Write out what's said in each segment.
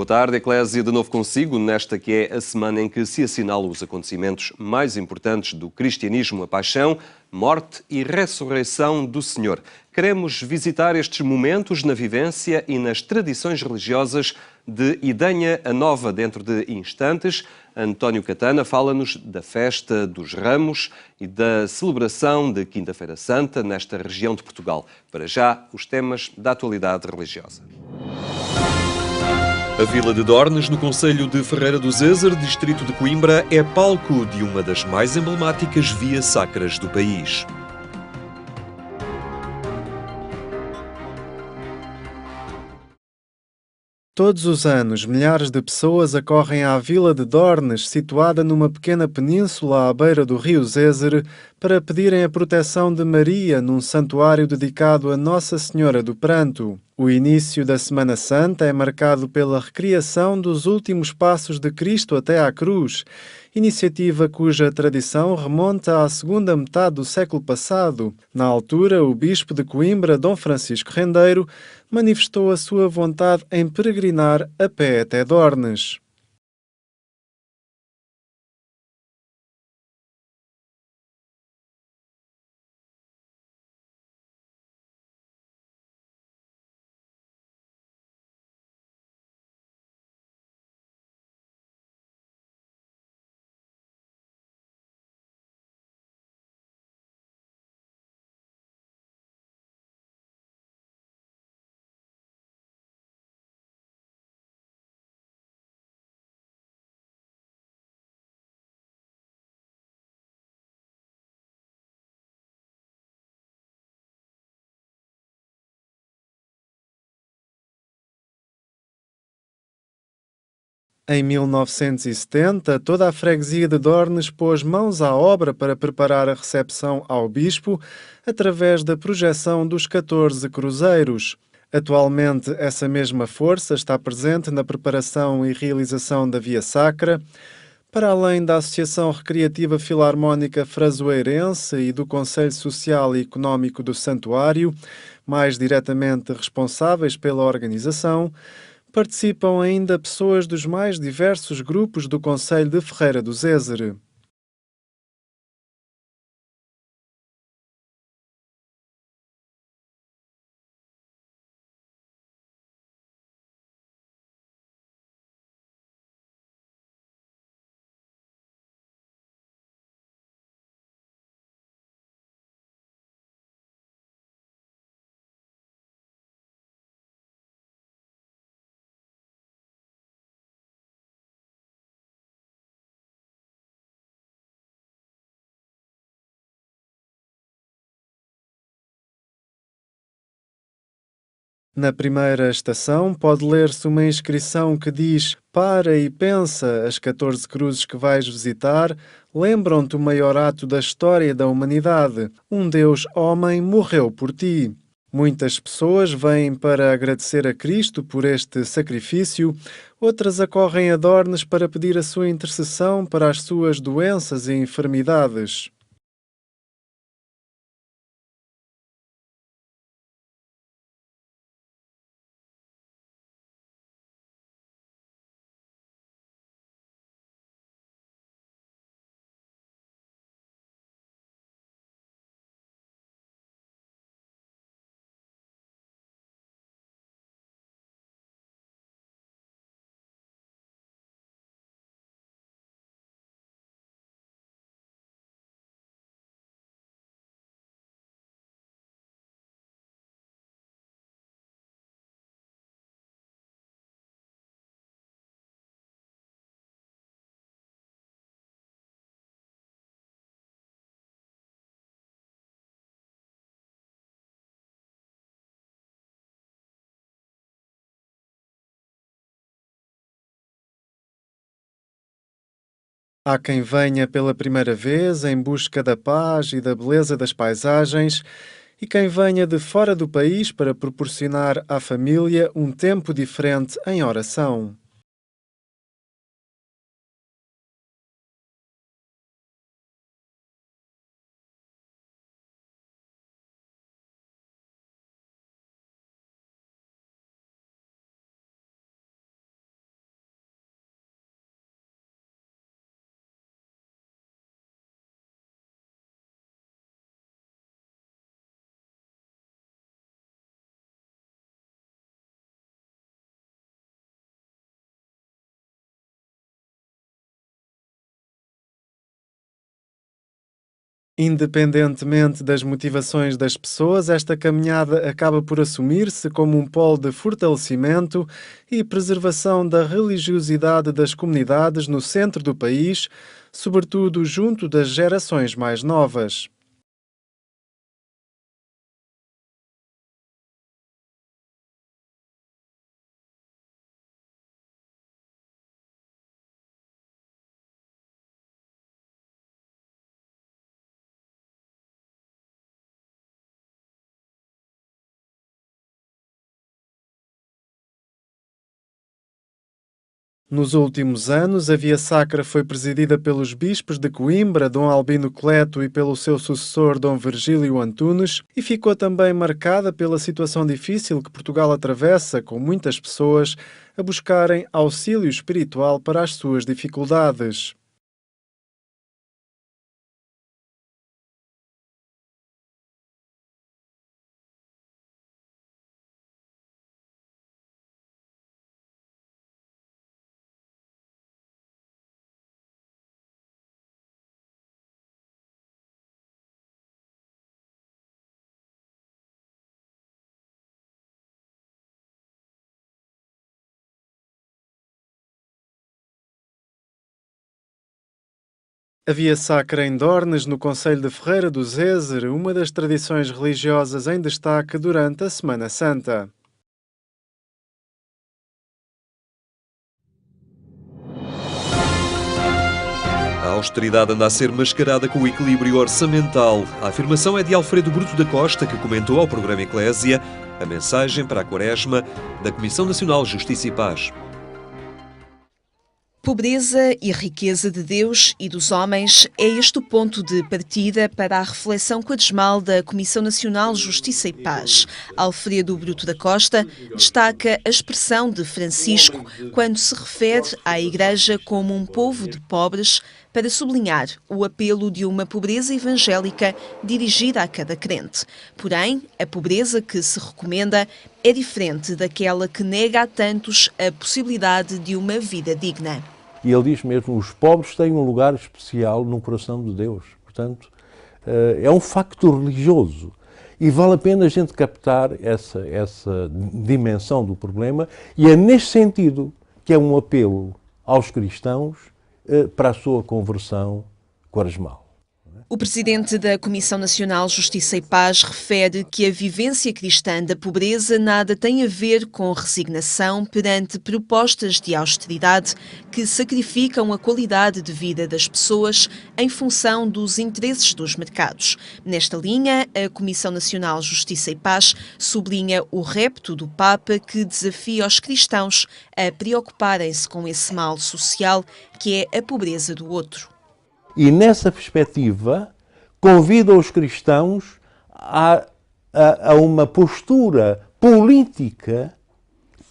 tarde, Eclésia, de novo consigo, nesta que é a semana em que se assinalam os acontecimentos mais importantes do cristianismo, a paixão, morte e ressurreição do Senhor. Queremos visitar estes momentos na vivência e nas tradições religiosas de Idanha a Nova dentro de instantes. António Catana fala-nos da festa dos Ramos e da celebração de Quinta-feira Santa nesta região de Portugal. Para já, os temas da atualidade religiosa. A vila de Dornes, no concelho de Ferreira do Zezer, distrito de Coimbra, é palco de uma das mais emblemáticas vias sacras do país. Todos os anos, milhares de pessoas acorrem à vila de Dornes, situada numa pequena península à beira do rio Zezer, para pedirem a proteção de Maria num santuário dedicado a Nossa Senhora do Pranto. O início da Semana Santa é marcado pela recriação dos últimos passos de Cristo até à cruz, iniciativa cuja tradição remonta à segunda metade do século passado. Na altura, o bispo de Coimbra, Dom Francisco Rendeiro, manifestou a sua vontade em peregrinar a pé até Dornes. Em 1970, toda a freguesia de Dornes pôs mãos à obra para preparar a recepção ao bispo através da projeção dos 14 cruzeiros. Atualmente, essa mesma força está presente na preparação e realização da Via Sacra, para além da Associação Recreativa Filarmónica Frasoeirense e do Conselho Social e Económico do Santuário, mais diretamente responsáveis pela organização. Participam ainda pessoas dos mais diversos grupos do concelho de Ferreira do Zezer. Na primeira estação pode ler-se uma inscrição que diz: "Para e pensa, as 14 cruzes que vais visitar lembram-te o maior ato da história da humanidade. Um Deus homem morreu por ti." Muitas pessoas vêm para agradecer a Cristo por este sacrifício, outras acorrem a Dornes para pedir a sua intercessão para as suas doenças e enfermidades. Há quem venha pela primeira vez em busca da paz e da beleza das paisagens e quem venha de fora do país para proporcionar à família um tempo diferente em oração. Independentemente das motivações das pessoas, esta caminhada acaba por assumir-se como um polo de fortalecimento e preservação da religiosidade das comunidades no centro do país, sobretudo junto das gerações mais novas. Nos últimos anos, a Via Sacra foi presidida pelos bispos de Coimbra, Dom Albino Coleto, e pelo seu sucessor, Dom Virgílio Antunes, e ficou também marcada pela situação difícil que Portugal atravessa, com muitas pessoas a buscarem auxílio espiritual para as suas dificuldades. A Via Sacra em Dornes, no concelho de Ferreira do Zezer, uma das tradições religiosas em destaque durante a Semana Santa. A austeridade anda a ser mascarada com o equilíbrio orçamental. A afirmação é de Alfredo Bruto da Costa, que comentou ao programa Eclésia a mensagem para a Quaresma da Comissão Nacional Justiça e Paz. Pobreza e riqueza de Deus e dos homens é este o ponto de partida para a reflexão quaresmal da Comissão Nacional Justiça e Paz. Alfredo Bruto da Costa destaca a expressão de Francisco quando se refere à Igreja como um povo de pobres, para sublinhar o apelo de uma pobreza evangélica dirigida a cada crente. Porém, a pobreza que se recomenda é diferente daquela que nega a tantos a possibilidade de uma vida digna. E ele diz mesmo, os pobres têm um lugar especial no coração de Deus. Portanto, é um facto religioso. E vale a pena a gente captar essa dimensão do problema, e é neste sentido que é um apelo aos cristãos para a sua conversão quaresmal. O presidente da Comissão Nacional Justiça e Paz refere que a vivência cristã da pobreza nada tem a ver com resignação perante propostas de austeridade que sacrificam a qualidade de vida das pessoas em função dos interesses dos mercados. Nesta linha, a Comissão Nacional Justiça e Paz sublinha o repto do Papa, que desafia os cristãos a preocuparem-se com esse mal social que é a pobreza do outro. E nessa perspectiva, convida os cristãos a uma postura política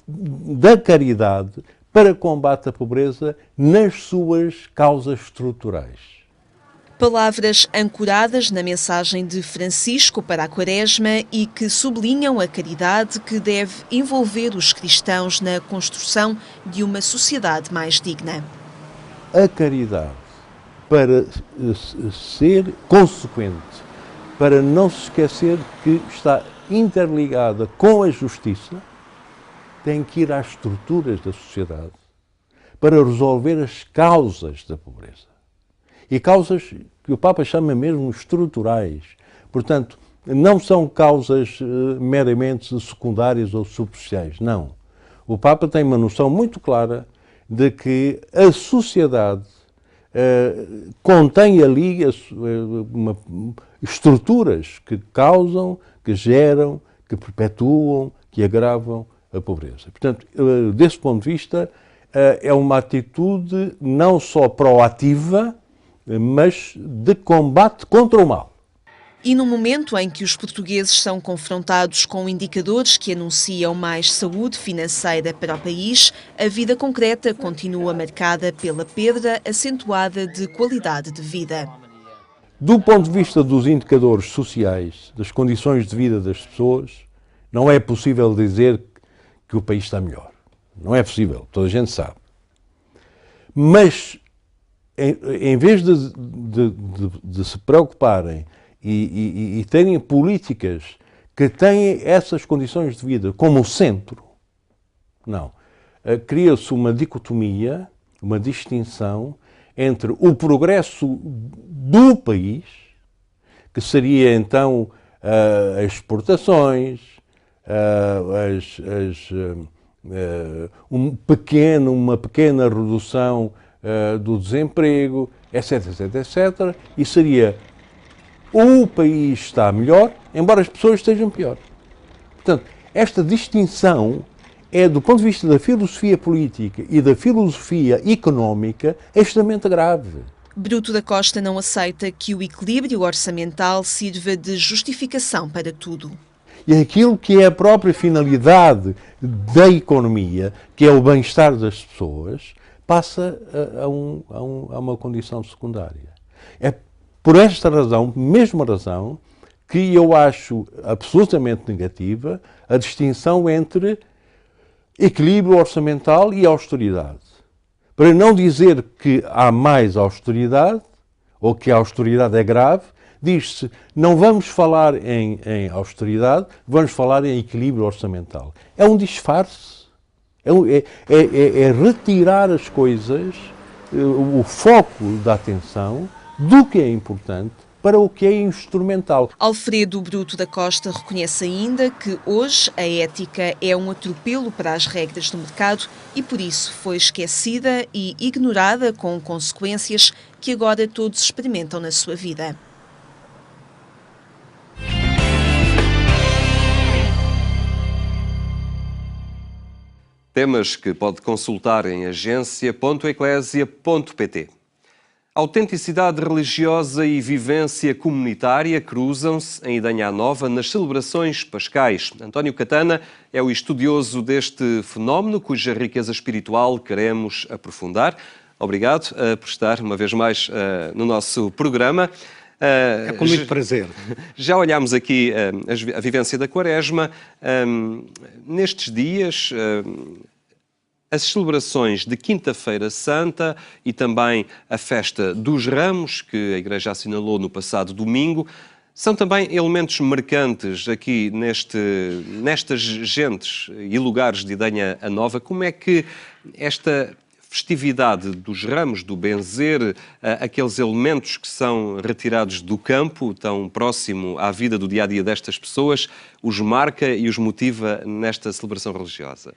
da caridade para combate à pobreza nas suas causas estruturais. Palavras ancoradas na mensagem de Francisco para a Quaresma e que sublinham a caridade que deve envolver os cristãos na construção de uma sociedade mais digna. A caridade, para ser consequente, para não se esquecer que está interligada com a justiça, tem que ir às estruturas da sociedade para resolver as causas da pobreza. E causas que o Papa chama mesmo estruturais. Portanto, não são causas meramente secundárias ou superficiais, não. O Papa tem uma noção muito clara de que a sociedade contém ali estruturas que causam, que geram, que perpetuam, que agravam a pobreza. Portanto, desse ponto de vista, é uma atitude não só proativa, mas de combate contra o mal. E no momento em que os portugueses são confrontados com indicadores que anunciam mais saúde financeira para o país, a vida concreta continua marcada pela perda acentuada de qualidade de vida. Do ponto de vista dos indicadores sociais, das condições de vida das pessoas, não é possível dizer que o país está melhor. Não é possível, toda a gente sabe. Mas em vez de se preocuparem e terem políticas que têm essas condições de vida como centro, não. Cria-se uma dicotomia, uma distinção entre o progresso do país, que seria então as exportações, uma pequena redução do desemprego, etc, etc, etc, e seria o país está melhor, embora as pessoas estejam pior. Portanto, esta distinção é, do ponto de vista da filosofia política e da filosofia económica, extremamente grave. Bruto da Costa não aceita que o equilíbrio orçamental sirva de justificação para tudo. E aquilo que é a própria finalidade da economia, que é o bem-estar das pessoas, passa a uma condição secundária. É por esta razão, mesma razão, que eu acho absolutamente negativa a distinção entre equilíbrio orçamental e austeridade. Para não dizer que há mais austeridade, ou que a austeridade é grave, diz-se, não vamos falar em austeridade, vamos falar em equilíbrio orçamental. É um disfarce. É retirar as coisas, o foco da atenção do que é importante para o que é instrumental. Alfredo Bruto da Costa reconhece ainda que hoje a ética é um atropelo para as regras do mercado e por isso foi esquecida e ignorada, com consequências que agora todos experimentam na sua vida. Temas que pode consultar em agência.eclésia.pt. Autenticidade religiosa e vivência comunitária cruzam-se em Idanha Nova nas celebrações pascais. António Catana é o estudioso deste fenómeno, cuja riqueza espiritual queremos aprofundar. Obrigado por estar uma vez mais no nosso programa. É com muito prazer. Já olhámos aqui a vivência da Quaresma. Nestes dias, as celebrações de Quinta-feira Santa e também a festa dos Ramos, que a Igreja assinalou no passado domingo, são também elementos marcantes aqui nestas gentes e lugares de Idanha Nova. Como é que esta festividade dos ramos, do benzer, aqueles elementos que são retirados do campo, tão próximo à vida do dia-a-dia destas pessoas, os marca e os motiva nesta celebração religiosa?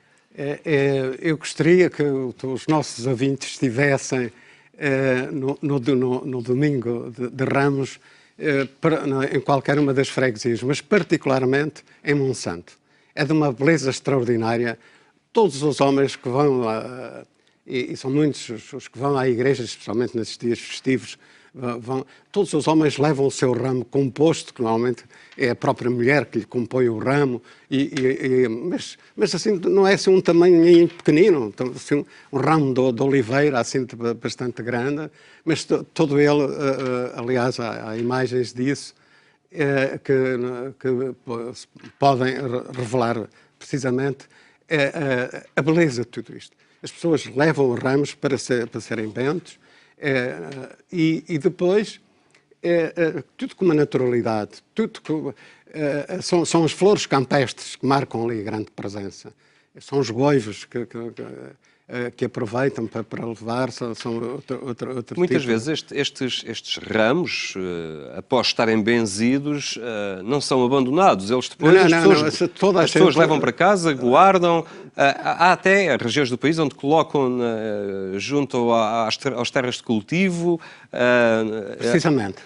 Eu gostaria que os nossos ouvintes estivessem no domingo de Ramos em qualquer uma das freguesias, mas particularmente em Monsanto. É de uma beleza extraordinária. Todos os homens que vão e são muitos os que vão à igreja, especialmente nesses dias festivos, todos os homens levam o seu ramo composto, que normalmente é a própria mulher que lhe compõe o ramo, mas assim, não é assim um tamanho pequenino, assim, um ramo de oliveira assim bastante grande, mas todo ele, aliás, há imagens disso que podem revelar precisamente a beleza de tudo isto. As pessoas levam os ramos para serem bentos, e depois tudo com uma naturalidade, são as flores campestres que marcam ali a grande presença, são os goivos que aproveitam para levar, são outro Muitas tipo. vezes estes ramos, após estarem benzidos, não são abandonados. Eles depois as pessoas levam para casa, guardam. Há até regiões do país onde colocam junto às terras de cultivo. Precisamente.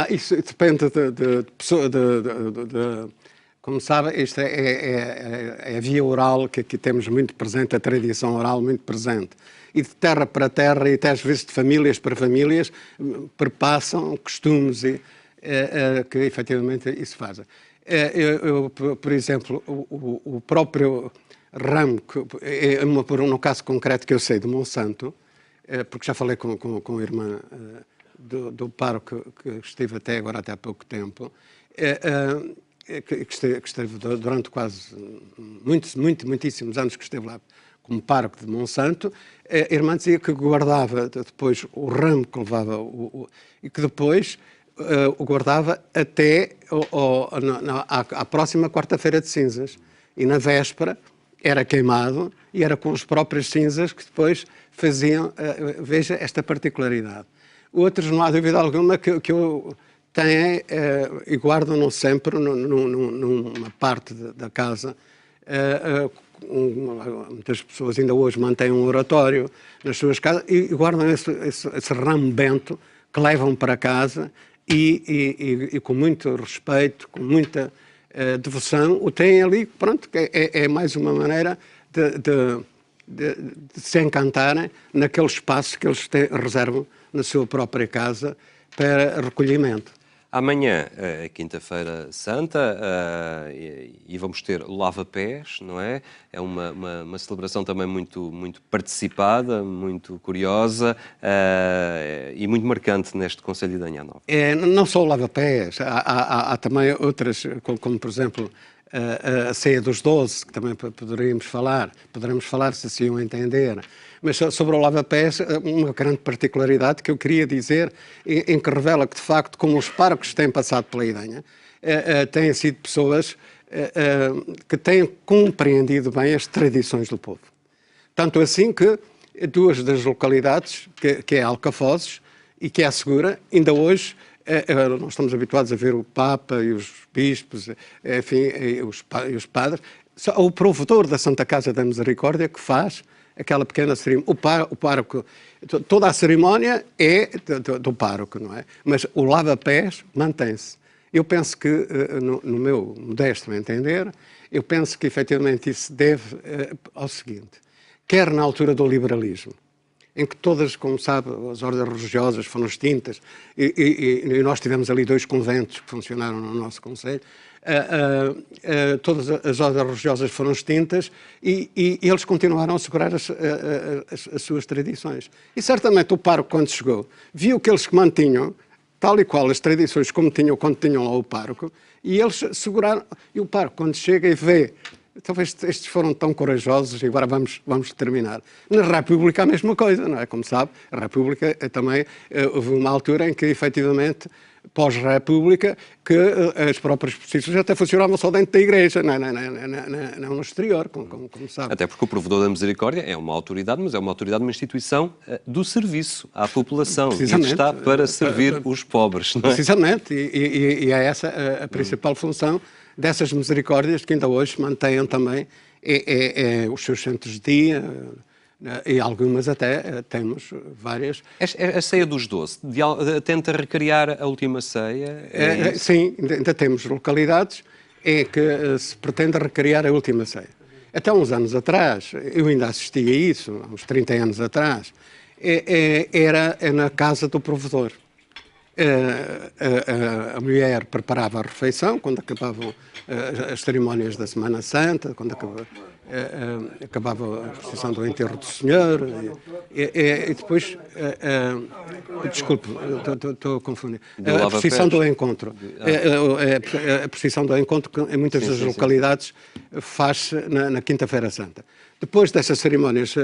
Isso depende de pessoa. Como sabe, isto é a via oral que aqui temos muito presente, a tradição oral muito presente. E de terra para terra, e até às vezes de famílias para famílias, perpassam costumes que efetivamente isso fazem. Por exemplo, o próprio ramo, no caso concreto que eu sei de Monsanto, porque já falei com a irmã do pároco que estive até há pouco tempo, que esteve durante quase muitíssimos anos que esteve lá como pároco de Monsanto, a irmã dizia que guardava depois o ramo que levava e que depois o guardava até à próxima quarta-feira de cinzas. E na véspera era queimado e era com as próprias cinzas que depois faziam, veja esta particularidade. Outros, não há dúvida alguma, que eu tenho e guardam-no sempre numa parte da casa. Muitas pessoas ainda hoje mantêm um oratório nas suas casas e guardam esse ramo bento que levam para casa e com muito respeito, com muita devoção, o têm ali, pronto, que é mais uma maneira de se encantarem naquele espaço que eles reservam na sua própria casa para recolhimento. Amanhã é Quinta-feira Santa e vamos ter lava-pés, não é? É uma celebração também muito participada, muito curiosa e muito marcante neste Concelho de Idanha Nova. Não só o lava-pés, há também outras, como por exemplo a ceia dos 12, que também poderemos falar se assim o entender. Mas sobre o lava-pés, uma grande particularidade que eu queria dizer, em que revela que, de facto, como os párocos têm passado pela Idanha, têm sido pessoas que têm compreendido bem as tradições do povo. Tanto assim que duas das localidades, que é Alcafozes e que é a Segura, ainda hoje nós estamos habituados a ver o Papa e os bispos, enfim, e os padres. O provedor da Santa Casa da Misericórdia que faz aquela pequena cerimónia. O pároco, toda a cerimónia é do pároco, não é? Mas o lava-pés mantém-se. Eu penso que, no meu modesto entender, eu penso que efetivamente isso se deve ao seguinte: quer na altura do liberalismo, em que todas, como sabe, as ordens religiosas foram extintas e nós tivemos ali 2 conventos que funcionaram no nosso concelho, todas as ordens religiosas foram extintas e eles continuaram a segurar as suas tradições. E certamente o pároco, quando chegou, viu que eles mantinham tal e qual as tradições como tinham quando tinham lá o pároco, e eles seguraram. E o pároco, quando chega e vê, talvez estes foram tão corajosos, e agora vamos terminar. Na República a mesma coisa, não é? Como sabe, a República também houve uma altura em que, efetivamente, pós-República, que as próprias procissões até funcionavam só dentro da igreja, não no exterior, como sabe. Até porque o Provedor da Misericórdia é uma autoridade, mas é uma autoridade, uma instituição do serviço à população. E está para servir os pobres, não é? Precisamente, e é essa a principal função dessas misericórdias que ainda hoje mantêm também os seus centros de dia, e algumas até temos várias. A ceia dos 12 tenta recriar a última ceia? Sim, ainda temos localidades em que se pretende recriar a última ceia. Até uns anos atrás, eu ainda assisti a isso, há uns 30 anos atrás, era na casa do provedor. A mulher preparava a refeição quando acabavam as cerimónias da Semana Santa, quando acabava a procissão do enterro do Senhor, e depois, desculpe, estou a confundir, a procissão do encontro. A procissão do encontro, que em muitas das localidades faz-se na Quinta-feira Santa. Depois dessas cerimónias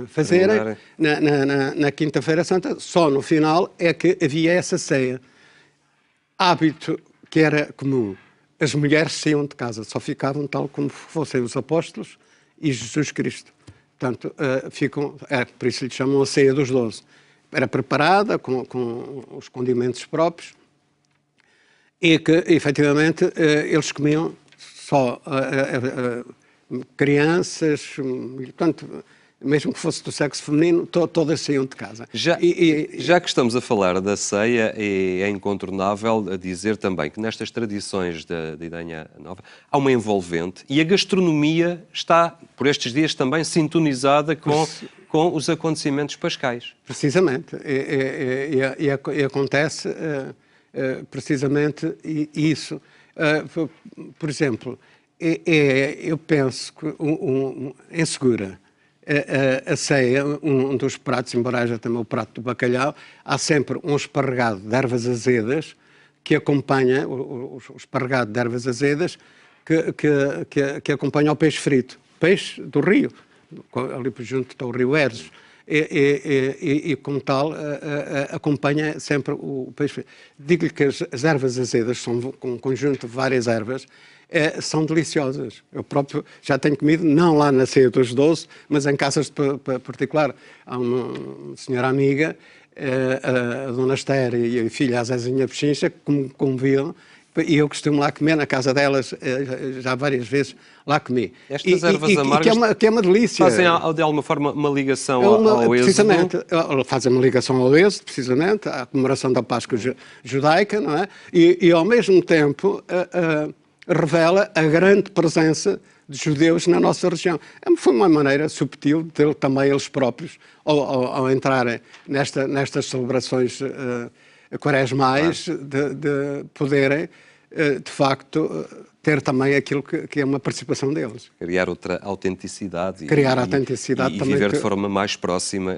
fazerem, na Quinta-feira Santa, só no final é que havia essa ceia. Hábito que era comum. As mulheres saíam de casa, só ficavam tal como fossem os apóstolos e Jesus Cristo. Portanto, por isso lhe chamam a ceia dos 12. Era preparada com os condimentos próprios e que, efetivamente, eles comiam só crianças, portanto, mesmo que fosse do sexo feminino, todas saíam de casa. Já que estamos a falar da ceia, é incontornável a dizer também que nestas tradições da Idanha Nova há uma envolvente e a gastronomia está, por estes dias, também sintonizada com os acontecimentos pascais. Precisamente. E acontece precisamente isso. Por exemplo, eu penso que em Segura, a ceia, um dos pratos, embora haja também o prato do bacalhau, há sempre um esparregado de ervas azedas que acompanha, o esparregado de ervas azedas que acompanha o peixe frito. Peixe do rio, ali por junto ao Rio Eres. E como tal, acompanha sempre o peixe. Digo-lhe que as ervas azedas são um conjunto de várias ervas, são deliciosas. Eu próprio já tenho comido, não lá na Ceia dos 12, mas em casas particular. Há uma senhora amiga, a Dona Esther e a filha, a Zezinha Pechincha, que me convidam, e eu costumo lá comer na casa delas, já várias vezes lá comi. Estas ervas amargas que é uma delícia. Fazem de alguma forma uma ligação ao êxodo? Precisamente, fazem uma ligação ao êxodo, precisamente, à comemoração da Páscoa judaica, não é? E ao mesmo tempo revela a grande presença de judeus na nossa região. Foi uma maneira subtil de ter também eles próprios, ao entrarem nestas celebrações quaresmais, de poderem, de facto, ter também aquilo que é uma participação deles. Criar outra autenticidade. E também viver de forma mais próxima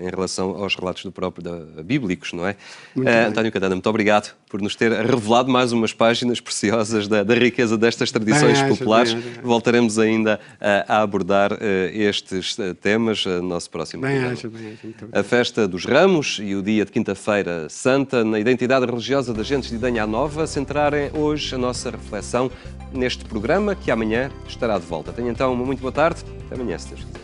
em relação aos relatos bíblicos, não é? António Catana, muito obrigado por nos ter revelado mais umas páginas preciosas da riqueza destas tradições populares. Voltaremos ainda a abordar estes temas no nosso próximo programa. A Festa dos Ramos e o dia de Quinta-feira Santa, na identidade religiosa das gentes de Idanha Nova, centrarem hoje a nossa reflexão neste programa, que amanhã estará de volta. Tenha então uma muito boa tarde. Até amanhã, se Deus quiser.